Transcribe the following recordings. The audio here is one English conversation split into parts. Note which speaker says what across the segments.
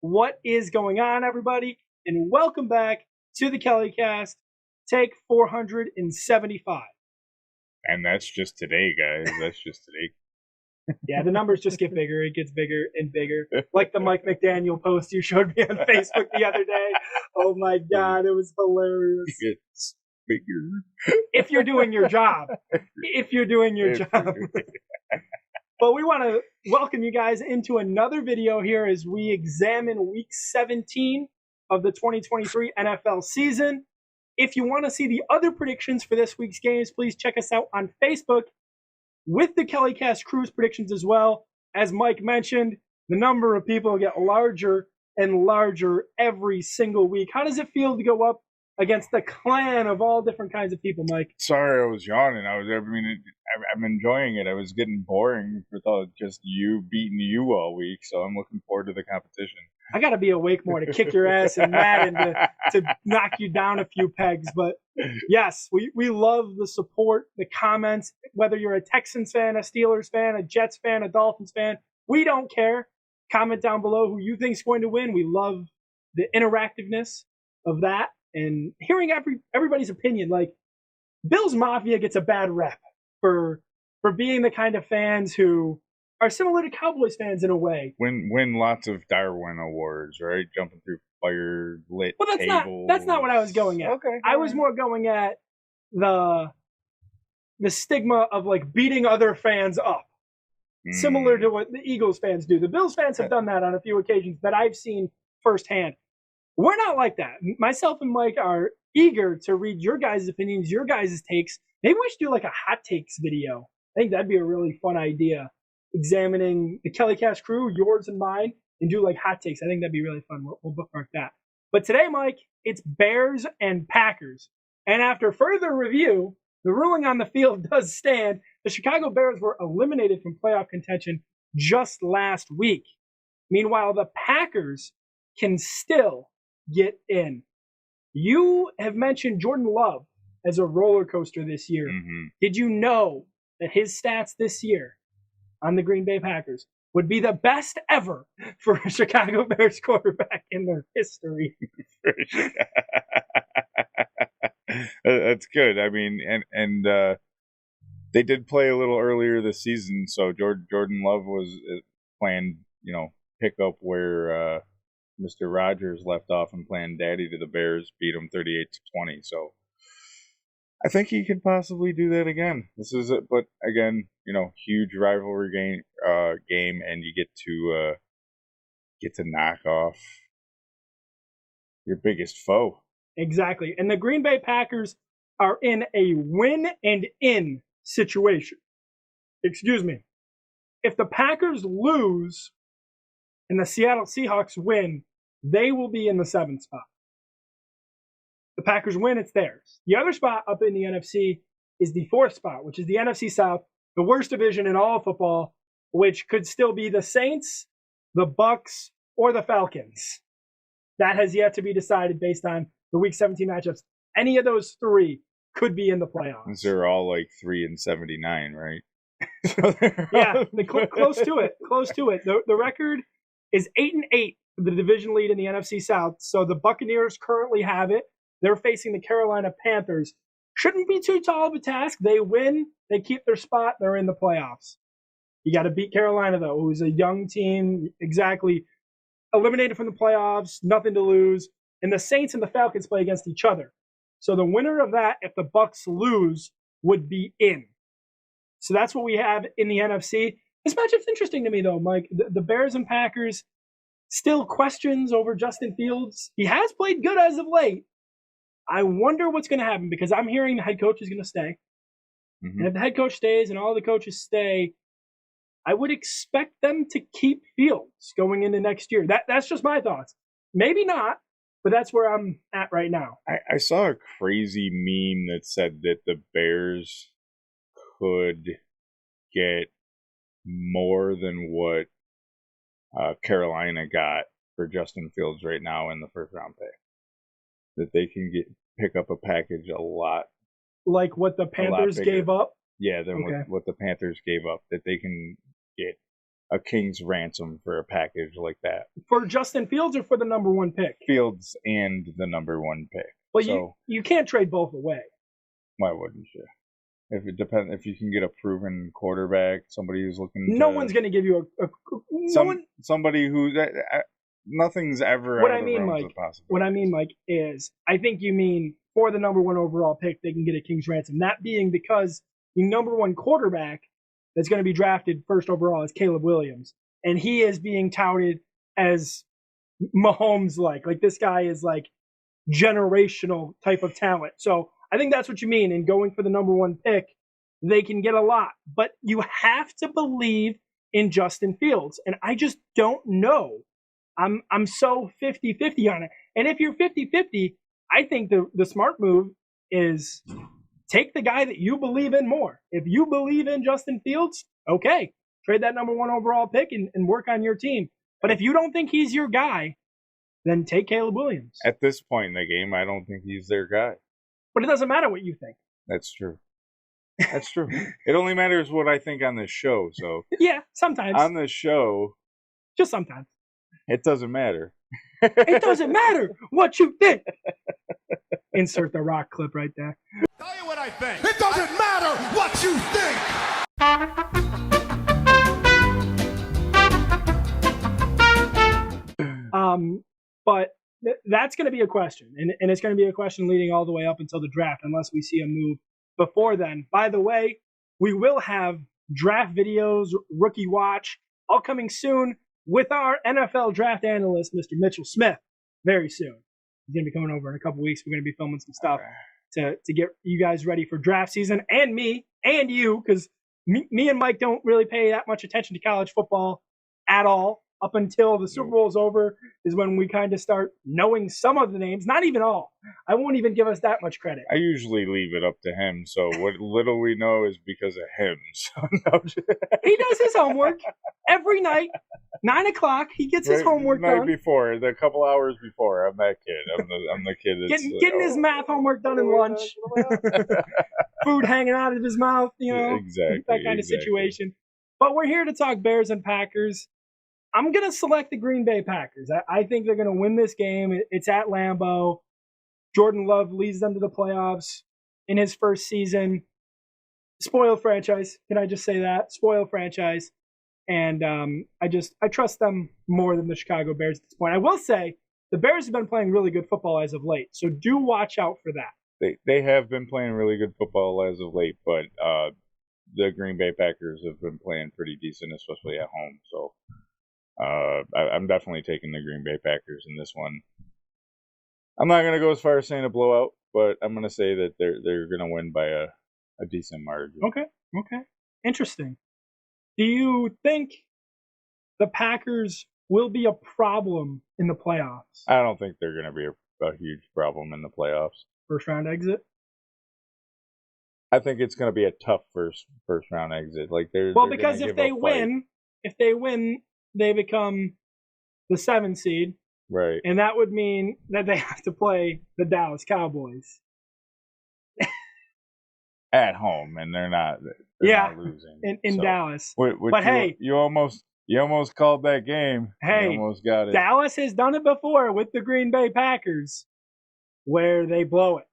Speaker 1: What is going on, everybody? And welcome back to the KellyCast, take 475.
Speaker 2: And that's just today, guys. That's just today.
Speaker 1: Yeah, the numbers just get bigger. It gets bigger and bigger. Like the Mike McDaniel post you showed me on Facebook the other day. Oh my God, it was hilarious.
Speaker 2: It's bigger.
Speaker 1: If you're doing your job. If you're doing your job. But we want to welcome you guys into another video here as we examine week 17 of the 2023 NFL season. If you want to see the other predictions for this week's games, please check us out on Facebook with the KellyCast Cruise predictions as well. As Mike mentioned, the number of people get larger and larger every single week. How does it feel to go up against the clan of all different kinds of people, Mike?
Speaker 2: Sorry, I was yawning. I'm enjoying it. I was getting boring with just you beating you all week, so I'm looking forward to the competition.
Speaker 1: I got to be awake more to kick your ass in Madden to knock you down a few pegs. But yes, we love the support, the comments, whether you're a Texans fan, a Steelers fan, a Jets fan, a Dolphins fan. We don't care. Comment down below who you think is going to win. We love the interactiveness of that and hearing everybody's opinion. Like, Bills Mafia gets a bad rep for being the kind of fans who are similar to Cowboys fans in a way.
Speaker 2: Win lots of Darwin awards, right? Jumping through fire lit tables.
Speaker 1: That's not what I was going at.
Speaker 2: Okay.
Speaker 1: I was more going at the stigma of like beating other fans up. Similar to what the Eagles fans do. The Bills fans have done that on a few occasions that I've seen firsthand. We're not like that. Myself and Mike are eager to read your guys' opinions, your guys' takes. Maybe we should do like a hot takes video. I think that'd be a really fun idea. Examining the KellyCast crew, yours and mine, and do like hot takes. I think that'd be really fun. We'll bookmark that. But today, Mike, it's Bears and Packers. And after further review, the ruling on the field does stand. The Chicago Bears were eliminated from playoff contention just last week. Meanwhile, the Packers can still get in. You have mentioned Jordan Love as a roller coaster this year.
Speaker 2: Mm-hmm.
Speaker 1: Did you know that his stats this year on the Green Bay Packers would be the best ever for a Chicago Bears quarterback in their history?
Speaker 2: That's good. I mean, and they did play a little earlier this season, so Jordan Love was playing, pick up where Mr. Rogers left off and playing daddy to the Bears, beat them 38-20. So I think he could possibly do that again. This is it, but again, huge rivalry game, and you get to knock off your biggest foe.
Speaker 1: Exactly. And the Green Bay Packers are in a win and in situation. Excuse me. If the Packers lose and the Seattle Seahawks win, they will be in the 7th spot. The Packers win, it's theirs. The other spot up in the NFC is the 4th spot, which is the NFC South, the worst division in all of football, which could still be the Saints, the Bucks, or the Falcons. That has yet to be decided based on the Week 17 matchups. Any of those three could be in the playoffs.
Speaker 2: They're all like 3-79, right?
Speaker 1: Yeah, close to it. Close to it. The record is 8-8 for the division lead in the NFC South. So the Buccaneers currently have it. They're facing the Carolina Panthers. Shouldn't be too tall of a task. They win. They keep their spot. They're in the playoffs. You got to beat Carolina, though, who's a young team, exactly eliminated from the playoffs, nothing to lose. And the Saints and the Falcons play against each other. So the winner of that, if the Bucks lose, would be in. So that's what we have in the NFC. This matchup's interesting to me, though, Mike. The Bears and Packers, still questions over Justin Fields. He has played good as of late. I wonder what's going to happen because I'm hearing the head coach is going to stay.
Speaker 2: Mm-hmm.
Speaker 1: And if the head coach stays and all the coaches stay, I would expect them to keep Fields going into next year. That's just my thoughts. Maybe not, but that's where I'm at right now.
Speaker 2: I saw a crazy meme that said that the Bears could get more than what Carolina got for Justin Fields right now in the first round pick. That they can pick up a package a lot.
Speaker 1: Like what the Panthers gave up?
Speaker 2: Yeah, than what the Panthers gave up. That they can get a king's ransom for a package like that.
Speaker 1: For Justin Fields or for the number 1 pick?
Speaker 2: Fields and the number 1 pick.
Speaker 1: Well,
Speaker 2: so,
Speaker 1: you can't trade both away.
Speaker 2: Why wouldn't you? If it depends, if you can get a proven quarterback, somebody who's looking.
Speaker 1: No one's going to give you
Speaker 2: somebody who nothing's ever.
Speaker 1: What I mean, Mike, is I think you mean for the number 1 overall pick, they can get a king's ransom. That being because the number 1 quarterback that's going to be drafted first overall is Caleb Williams, and he is being touted as Mahomes-like. Like, this guy is like generational type of talent. So I think that's what you mean. In going for the number 1 pick, they can get a lot, but you have to believe in Justin Fields, and I just don't know. I'm so 50-50 on it. And if you're 50-50, I think the smart move is take the guy that you believe in more. If you believe in Justin Fields, okay, trade that number 1 overall pick and work on your team. But if you don't think he's your guy, then take Caleb Williams.
Speaker 2: At this point in the game, I don't think he's their guy.
Speaker 1: But it doesn't matter what you think.
Speaker 2: That's true. That's true. It only matters what I think on this show. So
Speaker 1: yeah, sometimes.
Speaker 2: On the show.
Speaker 1: Just sometimes.
Speaker 2: It doesn't matter.
Speaker 1: It doesn't matter what you think. Insert the Rock clip right there.
Speaker 3: Tell you what I think. It doesn't matter what you
Speaker 1: think. But that's going to be a question, and it's going to be a question leading all the way up until the draft, unless we see a move before then. By the way, we will have draft videos, rookie watch, all coming soon with our NFL draft analyst, Mr. Mitchell Smith, very soon. He's going to be coming over in a couple weeks. We're going to be filming some stuff to get you guys ready for draft season, and me and you, because me and Mike don't really pay that much attention to college football at all. Up until the Super Bowl is over is when we kind of start knowing some of the names, not even all. I won't even give us that much credit.
Speaker 2: I usually leave it up to him, so what little we know is because of him. So
Speaker 1: he does his homework every night, 9 o'clock. He gets his homework done.
Speaker 2: Before, a couple hours before. I'm that kid. I'm the kid that's
Speaker 1: getting his math homework done in lunch. Food hanging out of his mouth,
Speaker 2: exactly
Speaker 1: that kind of situation. But we're here to talk Bears and Packers. I'm going to select the Green Bay Packers. I think they're going to win this game. It's at Lambeau. Jordan Love leads them to the playoffs in his first season. Spoiled franchise. Can I just say that? Spoiled franchise. And I trust them more than the Chicago Bears at this point. I will say the Bears have been playing really good football as of late, so do watch out for that.
Speaker 2: They have been playing really good football as of late, but the Green Bay Packers have been playing pretty decent, especially at home. So I'm definitely taking the Green Bay Packers in this one. I'm not going to go as far as saying a blowout, but I'm going to say that they're going to win by a decent margin.
Speaker 1: Okay. Interesting. Do you think the Packers will be a problem in the playoffs?
Speaker 2: I don't think they're going to be a huge problem in the playoffs.
Speaker 1: First round exit?
Speaker 2: I think it's going to be a tough first round exit. Like they're
Speaker 1: because if they win, they become the 7th seed.
Speaker 2: Right.
Speaker 1: And that would mean that they have to play the Dallas Cowboys.
Speaker 2: At home, and they're not losing.
Speaker 1: In Dallas.
Speaker 2: Hey, you almost called that game.
Speaker 1: Hey,
Speaker 2: you almost got it.
Speaker 1: Dallas has done it before with the Green Bay Packers where they blow it.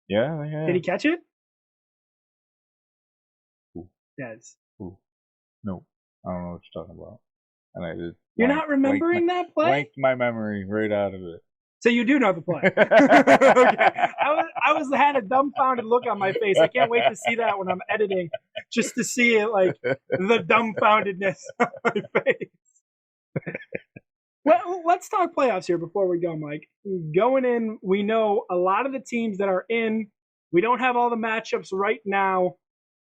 Speaker 2: Yeah.
Speaker 1: Did he catch it?
Speaker 2: Yes. No, I don't know what you're talking about. And
Speaker 1: you're not remembering that play?
Speaker 2: Blanked my memory right out of it.
Speaker 1: So you do know the play. Okay. I had a dumbfounded look on my face. I can't wait to see that when I'm editing, just to see it, like the dumbfoundedness on my face. Well, let's talk playoffs here before we go, Mike. Going in, we know a lot of the teams that are in. We don't have all the matchups right now.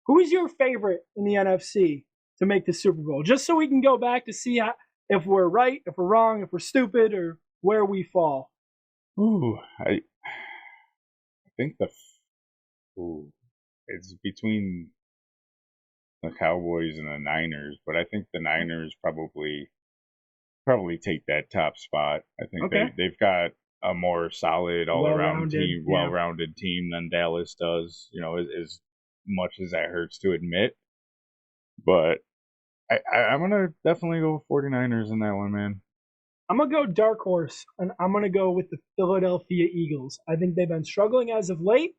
Speaker 1: Who is your favorite in the NFC to make the Super Bowl? Just so we can go back to see if we're right, if we're wrong, if we're stupid, or where we fall.
Speaker 2: I think it's between the Cowboys and the Niners, but I think the Niners probably take that top spot. I think they've got a more solid all-around team, well-rounded team than Dallas does. As much as that hurts to admit, but I'm going to definitely go 49ers in that one, man.
Speaker 1: I'm going to go dark horse, and I'm going to go with the Philadelphia Eagles. I think they've been struggling as of late.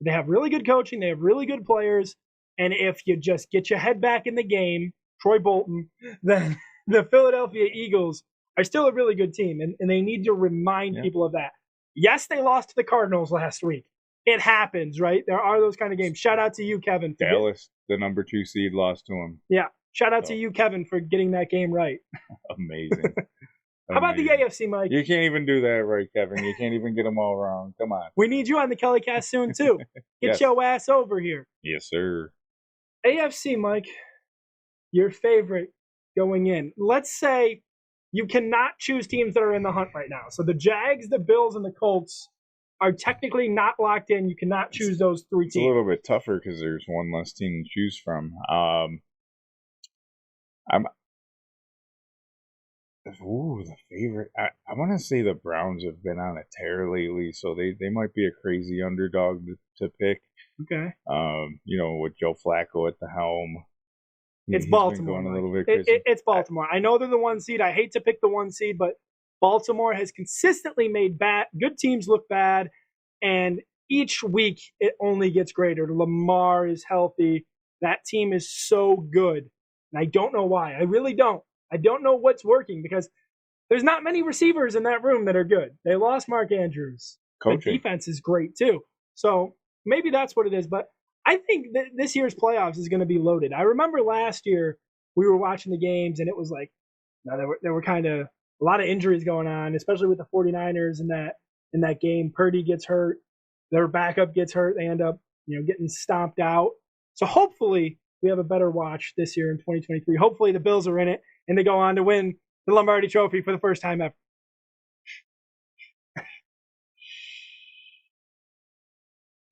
Speaker 1: They have really good coaching. They have really good players. And if you just get your head back in the game, Troy Bolton, then the Philadelphia Eagles are still a really good team. And they need to remind people of that. Yes, they lost to the Cardinals last week. It happens, right? There are those kind of games. Shout out to you, Kevin.
Speaker 2: Dallas, the number 2 seed, lost to him.
Speaker 1: Yeah. Shout out to you, Kevin, for getting that game right.
Speaker 2: Amazing.
Speaker 1: How about the AFC, Mike?
Speaker 2: You can't even do that right, Kevin. You can't even get them all wrong. Come on.
Speaker 1: We need you on the KellyCast soon, too. Get your ass over here.
Speaker 2: Yes, sir.
Speaker 1: AFC, Mike, your favorite going in. Let's say you cannot choose teams that are in the hunt right now. So the Jags, the Bills, and the Colts are technically not locked in. You cannot choose those 3 teams.
Speaker 2: It's a little bit tougher because there's one less team to choose from. The favorite. I want to say the Browns have been on a tear lately, so they might be a crazy underdog to pick.
Speaker 1: Okay.
Speaker 2: With Joe Flacco at the helm.
Speaker 1: It's Baltimore.
Speaker 2: Going a little bit crazy.
Speaker 1: It's Baltimore. I know they're the 1 seed. I hate to pick the 1 seed, but Baltimore has consistently made good teams look bad, and each week it only gets greater. Lamar is healthy. That team is so good, and I don't know why. I really don't. I don't know what's working because there's not many receivers in that room that are good. They lost Mark Andrews.
Speaker 2: Coaching.
Speaker 1: The defense is great too. So maybe that's what it is. But I think that this year's playoffs is going to be loaded. I remember last year we were watching the games and it was like, there were kind of a lot of injuries going on, especially with the 49ers in that game. Purdy gets hurt. Their backup gets hurt. They end up, getting stomped out. So hopefully we have a better watch this year in 2023. Hopefully the Bills are in it and they go on to win the Lombardi Trophy for the first time ever.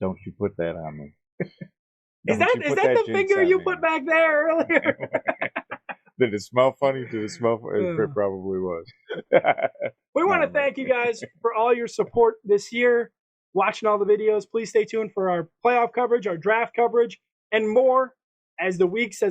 Speaker 2: Don't you put that on me.
Speaker 1: Is that the finger you put back there earlier?
Speaker 2: Did it smell funny? Did it smell funny? It probably was.
Speaker 1: We want to thank you guys for all your support this year, watching all the videos. Please stay tuned for our playoff coverage, our draft coverage, and more as the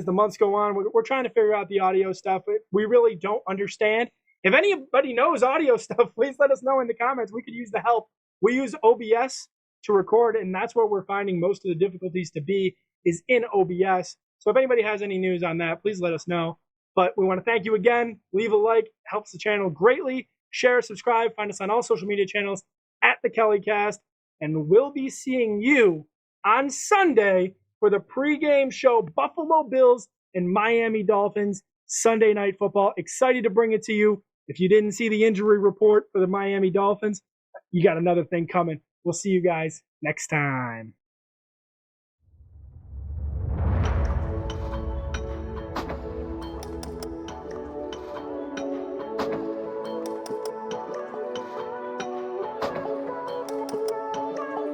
Speaker 1: months go on. We're trying to figure out the audio stuff. We really don't understand. If anybody knows audio stuff, please let us know in the comments. We could use the help. We use OBS to record, and that's where we're finding most of the difficulties to be is in OBS. So if anybody has any news on that, please let us know. But we want to thank you again. Leave a like. It helps the channel greatly. Share, subscribe. Find us on all social media channels at the KellyCast. And we'll be seeing you on Sunday for the pregame show, Buffalo Bills and Miami Dolphins, Sunday Night Football. Excited to bring it to you. If you didn't see the injury report for the Miami Dolphins, you got another thing coming. We'll see you guys next time.